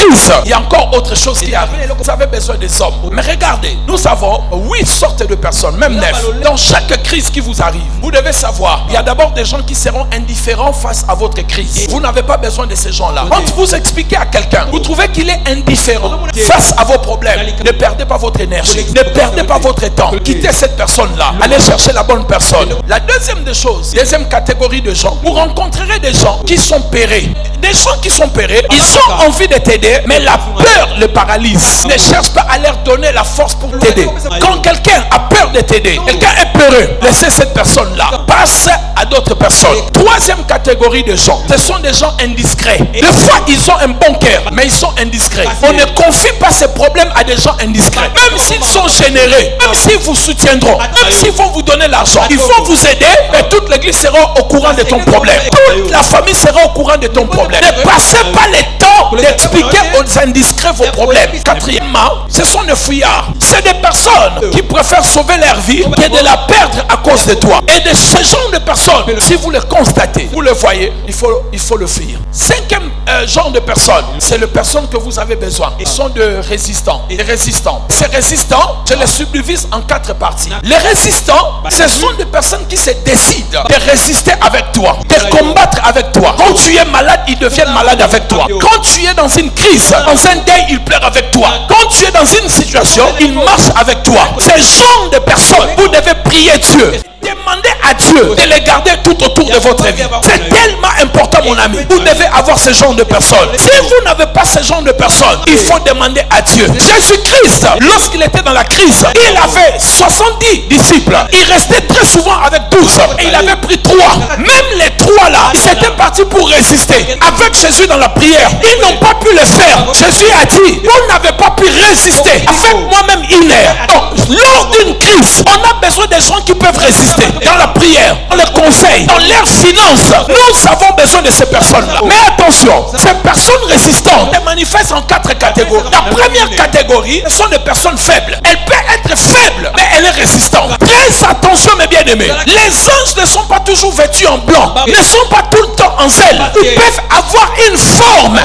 crise, il y a encore autre chose qui arrive. Vous avez besoin des hommes. Mais regardez, nous avons 8 sortes de personnes, même 9. Dans chaque crise qui vous arrive, vous devez savoir, il y a d'abord des gens qui seront indifférents face à votre crise. Vous n'avez pas besoin de ces gens-là. Quand vous expliquez à quelqu'un, vous trouvez qu'il est indifférent face à vos problèmes, ne perdez pas votre énergie, ne perdez pas votre temps. Quittez cette personne-là. Allez chercher la bonne personne. La deuxième des choses, deuxième catégorie de gens, vous rencontrerez des gens qui sont pérés. Des gens qui sont pérés, ils ont envie de t'aider, mais la peur les paralyse. Ne cherche pas à leur donner la force pour t'aider. Quand quelqu'un a peur de t'aider, quelqu'un est peureux, laissez cette personne-là. Passe à d'autres personnes. Troisième catégorie de gens, ce sont des gens indiscrets. Des fois, ils ont un bon cœur, mais ils sont indiscrets. On ne confie pas ces problèmes à des gens indiscrets. Même s'ils sont généreux, même s'ils vous soutiendront, même s'ils vont vous donner l'argent, ils vont vous aider, mais toute l'église sera au courant de ton problème. Toute la famille sera au courant de ton problème. Ne passez pas le temps d'expliquer aux indiscrets vos problèmes. Quatrièmement, ce sont des fouillards. C'est des personnes qui préfèrent sauver leur vie que de la perdre à cause de toi. Et de ce genre de personnes, si vous le constatez, vous le voyez, il faut le fuir. Cinquième genre de personnes, c'est les personnes que vous avez besoin. Ils sont de résistants. Des résistants. Ces résistants, je les subdivise en 4 parties. Les résistants, ce sont des personnes qui se décident de résister avec toi, de combattre avec toi. Quand tu es malade, ils deviennent malades avec toi. Quand tu es dans une crise, dans un deuil, ils pleurent avec toi. Quand tu es dans une situation, ils marchent avec toi. Ces genre de personnes, vous devez prier Dieu. Demandez à Dieu de les garder tout autour de votre vie. C'est tellement important, mon ami. Vous devez avoir ce genre de personnes. Si vous n'avez pas ce genre de personnes, il faut demander à Dieu. Jésus-Christ, lorsqu'il était dans la crise, il avait 70 disciples. Il restait très souvent avec 12. Et il avait pris 3. Même les 3 là, ils étaient partis pour résister. Avec Jésus dans la prière, ils n'ont pas pu le faire. Jésus a dit, vous n'avez pas pu résister avec moi-même 1 heure. Donc, lors d'une crise, on a besoin des gens qui peuvent résister. Dans la prière, dans le conseil, dans leurs finances, nous avons besoin de ces personnes-là. Mais attention, ces personnes résistantes se manifestent en 4 catégories. La première catégorie, ce sont des personnes faibles. Elle peut être faible, mais elle est résistante. Très attention, mes bien-aimés. Les anges ne sont pas toujours vêtus en blanc, ne sont pas tout le temps en zèle. Ils peuvent avoir une forme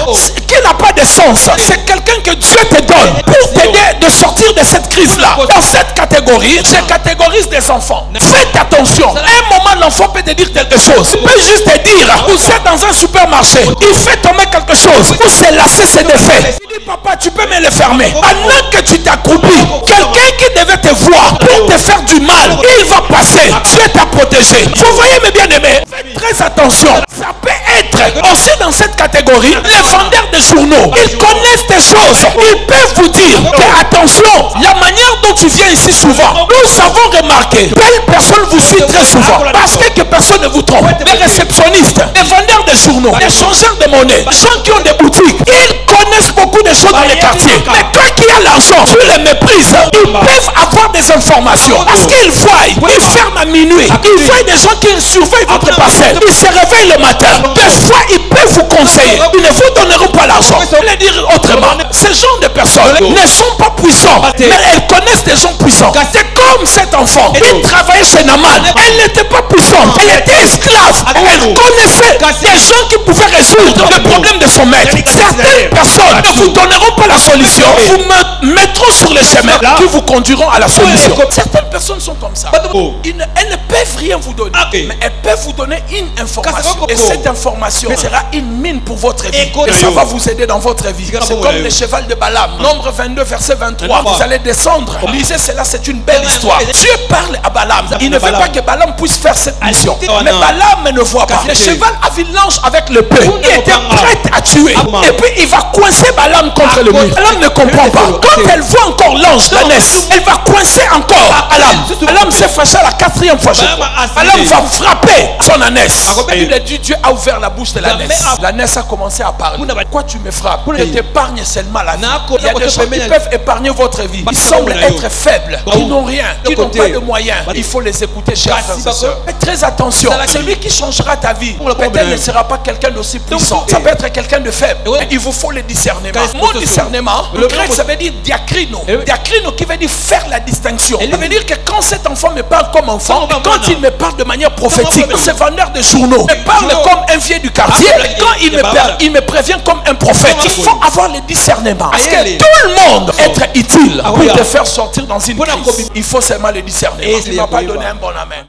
qui n'a pas de sens. C'est quelqu'un que Dieu te donne pour t'aider de sortir de cette crise-là. Dans cette catégorie, je catégorise des enfants. Faites attention. À un moment, l'enfant peut te dire quelque chose. Il peut juste te dire, vous êtes dans un supermarché, il fait tomber quelque chose. Vous se lassez, c'est défait. Il dit, papa, tu peux me le fermer. Pendant que tu t'accroupis, quelqu'un qui devait te voir pour te faire du mal, il va passer. Dieu t'a protégé. Vous voyez, mes bien-aimés, faites très attention. Ça peut être aussi dans cette catégorie, les vendeurs de journaux. Ils connaissent des choses. Ils peuvent vous dire que, attention, la manière dont tu viens ici souvent, nous avons remarqué, belle personne vous suit très souvent parce que personne ne vous trompe. Les réceptionnistes, les vendeurs de journaux, les changeurs de monnaie, les gens qui ont des boutiques, ils connaissent beaucoup de choses dans les quartiers. Mais toi qui as l'argent, tu les méprises. Ils peuvent avoir des informations parce qu'ils voient, ils ferment à minuit. Ils voient des gens qui surveillent votre parcelle. Ils se réveillent le matin. Des fois, ils peuvent vous conseiller. Ils ne vous donneront pas l'argent. Je vais dire autrement, ces gens de personnes ne sont pas puissants, mais elles connaissent des gens puissants. C'est comme cet enfant. Il travaillait chez Naman. Elle n'était pas puissante. Elle était esclave. Elle connaissait des gens qui pouvaient résoudre le problème de son maître. Certaines personnes ne vous donneront pas la solution. Vous mettront sur les chemins qui vous conduiront à la solution. Certaines personnes sont comme ça. Elles ne peuvent rien vous donner, mais elles peuvent vous donner une information. Et cette information sera une mine pour votre vie. Et ça va vous aider dans votre vie. C'est comme le cheval de Balaam. Nombre 22, verset 23. Vous allez descendre. Lisez cela, c'est une belle histoire. Dieu parle à Balaam. Il ne veut pas que Balaam puisse faire cette mission. Mais Balaam ne voit pas. Le cheval avait l'ange avec le peu. Il était prêt à tuer. Et puis il va coincer Balaam contre le mur. Balaam ne comprend pas. Quand elle voit encore l'ange, l'ânesse, elle va coincer encore Balaam. Balaam s'est fâché à la 4e fois. Balaam va frapper son ânesse. Il a dit, Dieu a ouvert la bouche de l'ânesse. L'ânesse a commencé à parler. Pourquoi tu me frappes? Je t'épargne seulement la vie. Il y a des gens qui peuvent épargner votre vie. Ils semblent être faibles. Ils n'ont rien. Ils n'ont pas de moyens. Il faut les écouter, chers frères et sœurs. Faites très attention. Celui qui changera ta vie, peut-être ne sera pas quelqu'un d'aussi puissant. Ça peut être quelqu'un de faible. Il vous faut le discernement. Mon discernement, le grec, ça veut dire diacrino. Diacrino qui veut dire faire la distinction. Ça veut dire que quand cet enfant me parle comme enfant, quand il me parle de manière prophétique, ce vendeur de journaux me parle comme un vieux du quartier, quand il me prévient comme un prophète. Il faut avoir le discernement. Parce que tout le monde être utile pour te faire sortir dans une crise. Il faut seulement le discernement. Il ne va pas donner un bon amen.